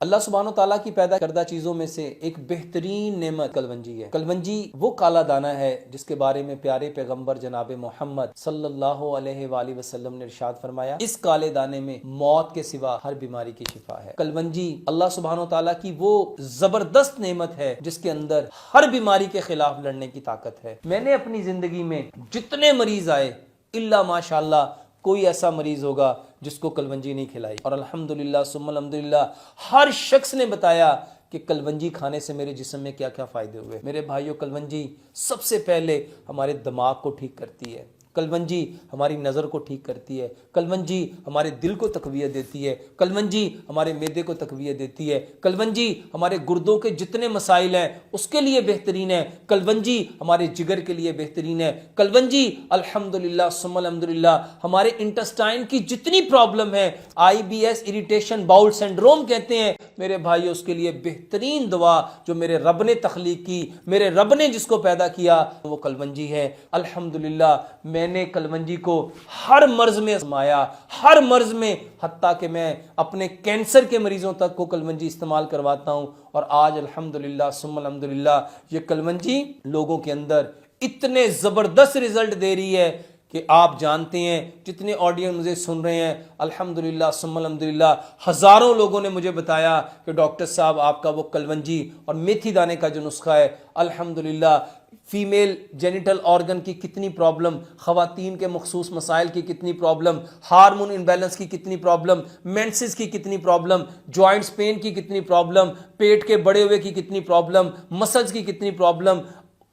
अल्लाह सुब्हानो ताला की पैदा करदा चीज़ों में से एक बेहतरीन नेमत कलवंजी है। कलवंजी वो काला दाना है जिसके बारे में प्यारे पैगंबर जनाब मोहम्मद सल्लल्लाहु अलैहि वसल्लम ने इरशाद फरमाया, इस काले दाने में मौत के सिवा हर बीमारी की शिफा है। कलवंजी अल्लाह सुब्हानो ताला की वो जबरदस्त नेमत है जिसके अंदर हर बीमारी के खिलाफ लड़ने की ताकत है। मैंने अपनी जिंदगी में जितने मरीज आए, इल्ला माशाअल्लाह कोई ऐसा मरीज होगा जिसको कलवंजी नहीं खिलाई, और अल्हम्दुलिल्लाह सुम्मा अल्हम्दुलिल्लाह हर शख्स ने बताया कि कलवंजी खाने से मेरे जिस्म में क्या क्या फायदे हुए। मेरे भाइयों, कलवंजी सबसे पहले हमारे दिमाग को ठीक करती है, कलवंजी हमारी नज़र को ठीक करती है, कलवंजी हमारे दिल को तकवीयत देती है, कलवंजी हमारे मैदे को तकवीयत देती है, कलवंजी हमारे गुर्दों के जितने मसाइल हैं उसके लिए बेहतरीन है, कलवंजी हमारे जिगर के लिए बेहतरीन है, कलवंजी अल्हम्दुलिल्लाह सुम्मा अल्हम्दुलिल्लाह हमारे इंटेस्टाइन की जितनी प्रॉब्लम है, IBS इरिटेशन बाउल सिंड्रोम कहते हैं, मेरे भाइयों उसके लिए बेहतरीन दवा जो मेरे रब ने तख्लीक की, मेरे रब ने जिसको पैदा किया वो कलवंजी है। अल्हम्दुलिल्लाह मैंने कलवंजी को हर मर्ज में आजमाया, हर मर्ज में, हत्ता कि मैं अपने कैंसर के मरीजों तक को कलवंजी इस्तेमाल करवाता हूं, और आज अल्हम्दुलिल्लाह सुम्मा अल्हम्दुलिल्लाह ये कलवंजी लोगों के अंदर इतने जबरदस्त रिजल्ट दे रही है कि आप जानते हैं, जितने ऑडियंस मुझे सुन रहे हैं, अल्हम्दुलिल्लाह सुम्मा अल्हम्दुलिल्लाह हज़ारों लोगों ने मुझे बताया कि डॉक्टर साहब आपका वो कलवंजी और मेथी दाने का जो नुस्खा है, अल्हम्दुलिल्लाह फीमेल जेनिटल ऑर्गन की कितनी प्रॉब्लम, ख़वातीन के मखसूस मसाइल की कितनी प्रॉब्लम, हार्मोन इम्बैलेंस की कितनी प्रॉब्लम, मेंसेस की कितनी प्रॉब्लम, जॉइंट्स पेन की कितनी प्रॉब्लम, पेट के बड़े हुए की कितनी प्रॉब्लम, मसल्स की कितनी प्रॉब्लम,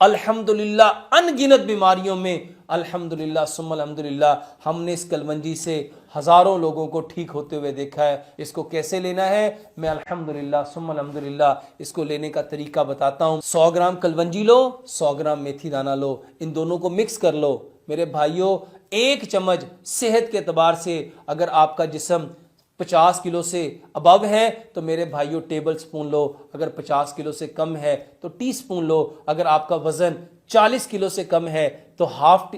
अल्हम्दुलिल्लाह अनगिनत बीमारियों में अल्हम्दुलिल्लाह सुम्मा अल्हम्दुलिल्लाह हमने इस कलवंजी से हज़ारों लोगों को ठीक होते हुए देखा है। इसको कैसे लेना है मैं अल्हम्दुलिल्लाह सुम्मा अल्हम्दुलिल्लाह इसको लेने का तरीका बताता हूँ। 100 ग्राम कलवंजी लो, 100 ग्राम मेथी दाना लो, इन दोनों को मिक्स कर लो। मेरे भाइयों, 1 चम्मच सेहत के एतबार से अगर आपका जिस्म 50 किलो से अबव है तो मेरे भाइयों टेबल स्पून लो, अगर 50 किलो से कम है तो टी स्पून लो, अगर आपका वजन 40 किलो से कम है तो हाफ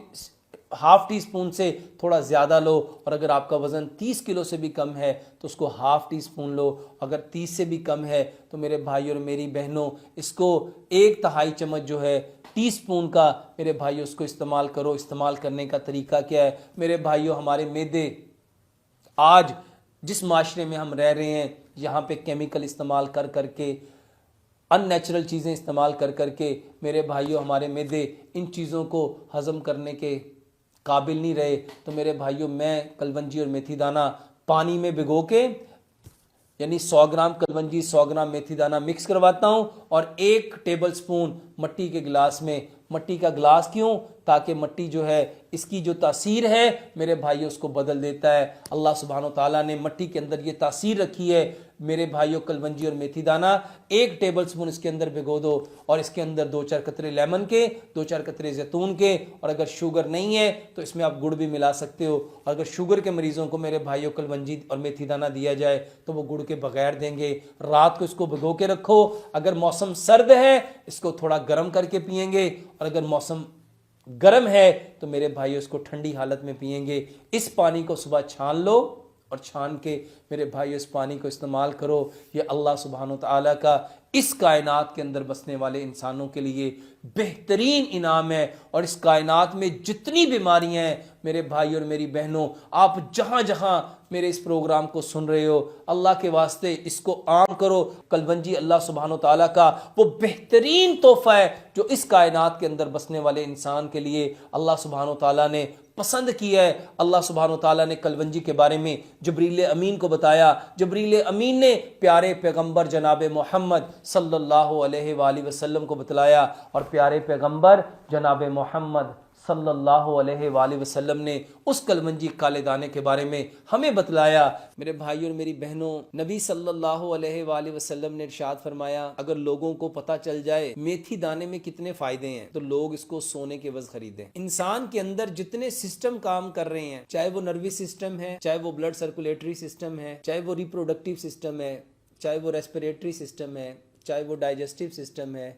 टी स्पून से थोड़ा ज़्यादा लो, और अगर आपका वज़न 30 किलो से भी कम है तो उसको हाफ टी स्पून लो, अगर 30 से भी कम है तो मेरे भाइयों और मेरी बहनों इसको 1/3 चम्मच जो है टी स्पून का मेरे भाइयों उसको इस्तेमाल करो। इस्तेमाल करने का तरीका क्या है मेरे भाइयों, हमारे मैदे आज जिस माशरे में हम रह रहे हैं, यहाँ पे केमिकल इस्तेमाल कर करके, अननेचुरल चीज़ें इस्तेमाल कर करके मेरे भाइयों हमारे मैदे इन चीज़ों को हज़म करने के काबिल नहीं रहे। तो मेरे भाइयों, मैं कलवंजी और मेथी दाना पानी में भिगो के, यानी 100 ग्राम कलवंजी 100 ग्राम मेथी दाना मिक्स करवाता हूँ, और 1 टेबल स्पून मट्टी के गिलास में, मट्टी का गिलास क्यों, ताकि मट्टी जो है इसकी जो तासीर है मेरे भाइयों उसको बदल देता है। अल्लाह सुब्हानो ताला ने मट्टी के अंदर ये तासीर रखी है। मेरे भाइयों, कलवंजी और मेथी दाना 1 टेबल स्पून इसके अंदर भिगो दो, और इसके अंदर 2-4 कतरे लेमन के, 2-4 कतरे जैतून के, और अगर शुगर नहीं है तो इसमें आप गुड़ भी मिला सकते हो। और अगर शुगर के मरीजों को मेरे भाइयों कलवंजी और मेथी दाना दिया जाए तो वो गुड़ के बगैर देंगे। रात को इसको भिगो के रखो, अगर मौसम सर्द है इसको थोड़ा गर्म करके पिएंगे, और अगर मौसम गर्म है तो मेरे भाइयों इसको ठंडी हालत में पिएंगे। इस पानी को सुबह छान लो, और छान के मेरे भाइयों इस पानी को इस्तेमाल करो। ये अल्लाह सुब्हानो ताला का इस कायनात के अंदर बसने वाले इंसानों के लिए बेहतरीन इनाम है। और इस कायनात में जितनी बीमारियां हैं मेरे भाई और मेरी बहनों, आप जहां जहां मेरे इस प्रोग्राम को सुन रहे हो, अल्लाह के वास्ते इसको आम करो। कलवंजी अल्लाह सुब्हानो ताला का वो बेहतरीन तोहफा है जो इस कायनात के अंदर बसने वाले इंसान के लिए अल्लाह सुब्हानो ताला ने पसंद किया है। अल्लाह सुब्हानो ताला ने कलवंजी के बारे में जबरील अमीन को बताया। जबरील अमीन ने प्यारे पैगंबर जनाब मोहम्मद सल्लल्लाहु अलैहि वसल्लम को बतलाया, और प्यारे पैगंबर जनाब मोहम्मद सल्लल्लाहु अलैहि वसल्लम ने उस कलवंजी काले दाने के बारे में हमें बतलाया। मेरे भाइयों और मेरी बहनों, नबी सल्लल्लाहु अलैहि वसल्लम ने इरशाद फरमाया, अगर लोगों को पता चल जाए मेथी दाने में कितने फायदे हैं तो लोग इसको सोने के वज खरीदें। इंसान के अंदर जितने सिस्टम काम कर रहे हैं, चाहे वो नर्वी सिस्टम है, चाहे वो ब्लड सर्कुलेटरी सिस्टम है, चाहे वो रिप्रोडक्टिव सिस्टम है, चाहे वो रेस्पिरेटरी सिस्टम है, चाहे वो डाइजेस्टिव सिस्टम है,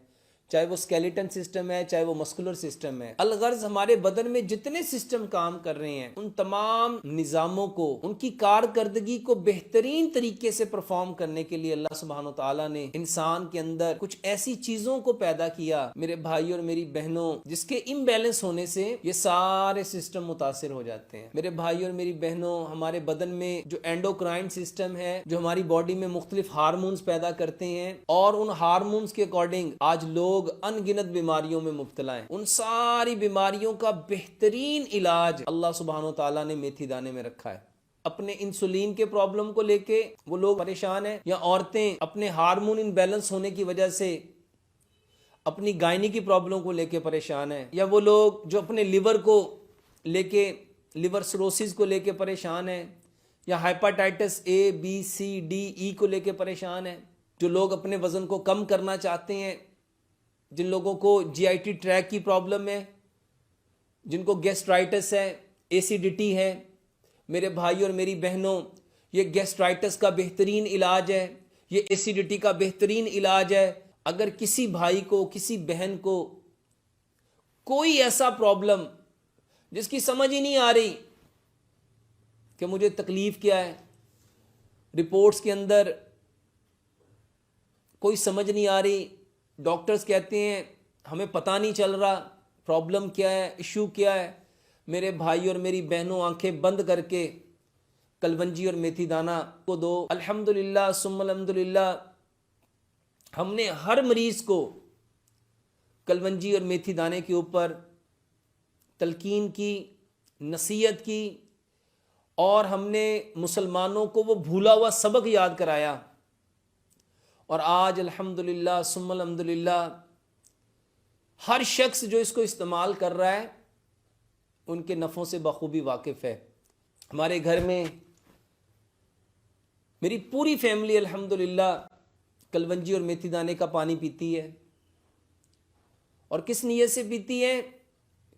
चाहे वो स्केलेटन सिस्टम है, चाहे वो मस्कुलर सिस्टम है। अलगर्ज हमारे बदन में जितने सिस्टम काम कर रहे हैं, उन तमाम निजामों को, उनकी कारकर्दगी को बेहतरीन तरीके से परफॉर्म करने के लिए अल्लाह सुब्हानो तआला ने इंसान के अंदर कुछ ऐसी चीजों को पैदा किया, मेरे भाई और मेरी बहनों, जिसके इम्बैलेंस होने से ये सारे सिस्टम मुतासिर हो जाते हैं। मेरे भाई और मेरी बहनों, हमारे बदन में जो एंडोक्राइन सिस्टम है, जो हमारी बॉडी में मुख्तलिफ हार्मोन्स पैदा करते हैं, और उन हार्मोन्स के अकॉर्डिंग आज लोग अनगिनत बीमारियों में मुब्तला हैं। उन सारी बीमारियों का बेहतरीन इलाज अल्लाह सुब्हानो तआला ने मेथी दाने में रखा है। अपने इंसुलिन के प्रॉब्लम को लेके वो लोग परेशान हैं, या औरतें अपने हार्मोन इनबैलेंस होने की वजह से अपनी गायनी की प्रॉब्लम को लेके परेशान हैं, या वो लोग जो अपने लिवर को लेके, लिवर सिरोसिस को लेके परेशान हैं, या hepatitis A B C D E को लेके परेशान हैं, जो लोग अपने वजन को कम करना चाहते हैं, जिन लोगों को जीआईटी ट्रैक की प्रॉब्लम है, जिनको गैस्ट्राइटिस है, एसिडिटी है, मेरे भाई और मेरी बहनों, ये गैस्ट्राइटिस का बेहतरीन इलाज है, ये एसिडिटी का बेहतरीन इलाज है। अगर किसी भाई को, किसी बहन को कोई ऐसा प्रॉब्लम जिसकी समझ ही नहीं आ रही कि मुझे तकलीफ क्या है, रिपोर्ट्स के अंदर कोई समझ नहीं आ रही, डॉक्टर्स कहते हैं हमें पता नहीं चल रहा प्रॉब्लम क्या है, इशू क्या है, मेरे भाई और मेरी बहनों, आंखें बंद करके कलवंजी और मेथी दाना को दो। अल्हम्दुलिल्लाह सुम्मा अल्हम्दुलिल्लाह, हमने हर मरीज को कलवंजी और मेथी दाने के ऊपर तलकीन की, नसीहत की, और हमने मुसलमानों को वो भूला हुआ सबक याद कराया। और आज अल्हम्दुलिल्लाह सुम्मा अल्हम्दुलिल्लाह, हर शख्स जो इसको इस्तेमाल कर रहा है उनके नफ़ों से बखूबी वाकिफ़ है। हमारे घर में मेरी पूरी फैमिली अल्हम्दुलिल्लाह कलवंजी और मेथी दाने का पानी पीती है। और किस नीयत से पीती है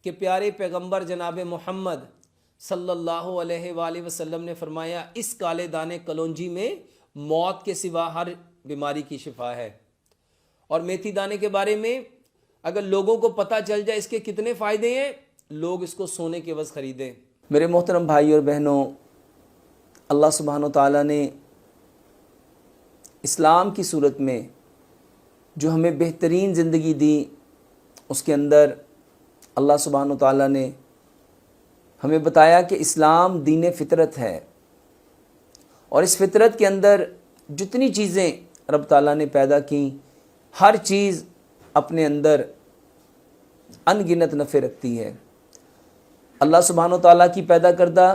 कि प्यारे पैगंबर जनाब मोहम्मद सल्लल्लाहु अलैहि वसल्लम ने फरमाया, इस काले दाने कलौंजी में मौत के सिवा हर बीमारी की शिफा है। और मेथी दाने के बारे में अगर लोगों को पता चल जाए इसके कितने फ़ायदे हैं, लोग इसको सोने के वज़ ख़रीदें। मेरे मोहतरम भाई और बहनों, अल्लाह सुब्हानो तआला ने इस्लाम की सूरत में जो हमें बेहतरीन ज़िंदगी दी, उसके अंदर अल्लाह सुब्हानो तआला ने हमें बताया कि इस्लाम दीन फ़ितरत है, और इस फ़ितरत के अंदर जितनी चीज़ें रब ताला ने पैदा की, हर चीज़ अपने अंदर अनगिनत नफ़े रखती है। अल्लाह सुब्हानो तआला की पैदा करदा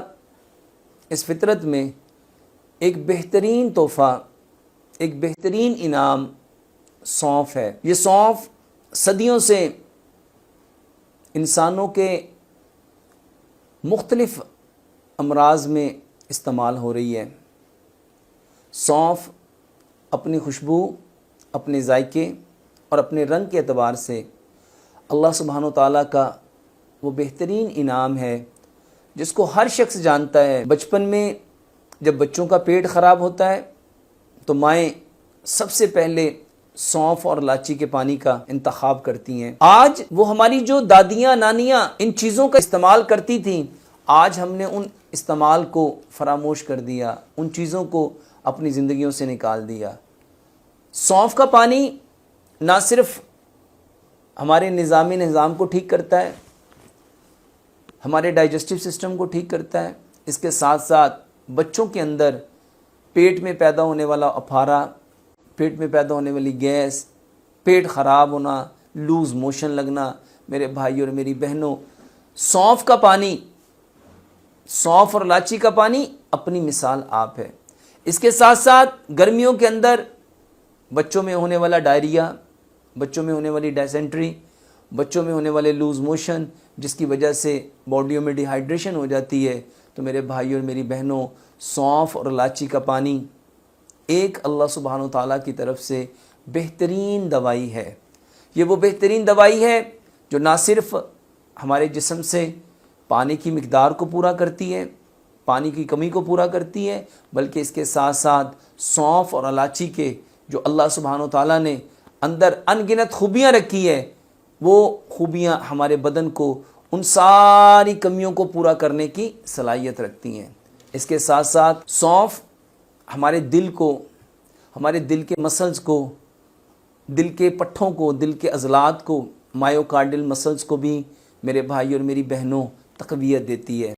इस फ़ितरत में एक बेहतरीन तोहफ़ा, एक बेहतरीन इनाम सौंफ है। ये सौंफ सदियों से इंसानों के मुख्तलिफ़ अमराज में इस्तेमाल हो रही है। सौंफ अपनी खुशबू, अपने जायके और अपने रंग के एतबार से अल्लाह सुब्हानो तआला का वो बेहतरीन इनाम है जिसको हर शख्स जानता है। बचपन में जब बच्चों का पेट ख़राब होता है तो माएँ सबसे पहले सौंफ और इलायची के पानी का इंतखाब करती हैं। आज वो हमारी जो दादियाँ नानियाँ इन चीज़ों का इस्तेमाल करती थीं, आज हमने उन इस्तेमाल को फरामोश कर दिया, उन चीज़ों को अपनी ज़िंदगियों से निकाल दिया। सौंफ का पानी ना सिर्फ हमारे निज़ाम को ठीक करता है, हमारे डाइजेस्टिव सिस्टम को ठीक करता है, इसके साथ साथ बच्चों के अंदर पेट में पैदा होने वाला अफारा, पेट में पैदा होने वाली गैस, पेट ख़राब होना, लूज़ मोशन लगना, मेरे भाई और मेरी बहनों, सौंफ का पानी, सौंफ और इलायची का पानी अपनी मिसाल आप है। इसके साथ साथ गर्मियों के अंदर बच्चों में होने वाला डायरिया, बच्चों में होने वाली डायसेंट्री, बच्चों में होने वाले लूज़ मोशन, जिसकी वजह से बॉडियों में डिहाइड्रेशन हो जाती है, तो मेरे भाई और मेरी बहनों, सौंफ और इलायची का पानी एक अल्लाह सुब्हानो तआला की तरफ से बेहतरीन दवाई है। ये वो बेहतरीन दवाई है जो ना सिर्फ़ हमारे जिस्म से पानी की मिक़दार को पूरा करती है, पानी की कमी को पूरा करती है, बल्कि इसके साथ साथ सौंफ और इलायची के जो अल्लाह सुब्हानो तआला ने अंदर अनगिनत खूबियाँ रखी है, वो खूबियाँ हमारे बदन को उन सारी कमियों को पूरा करने की सलाहियत रखती हैं। इसके साथ साथ सौंफ हमारे दिल को, हमारे दिल के मसल्स को, दिल के पट्ठों को, दिल के अज़लात को, मायोकार्डियल मसल्स को भी मेरे भाई और मेरी बहनों तक़वियत देती है।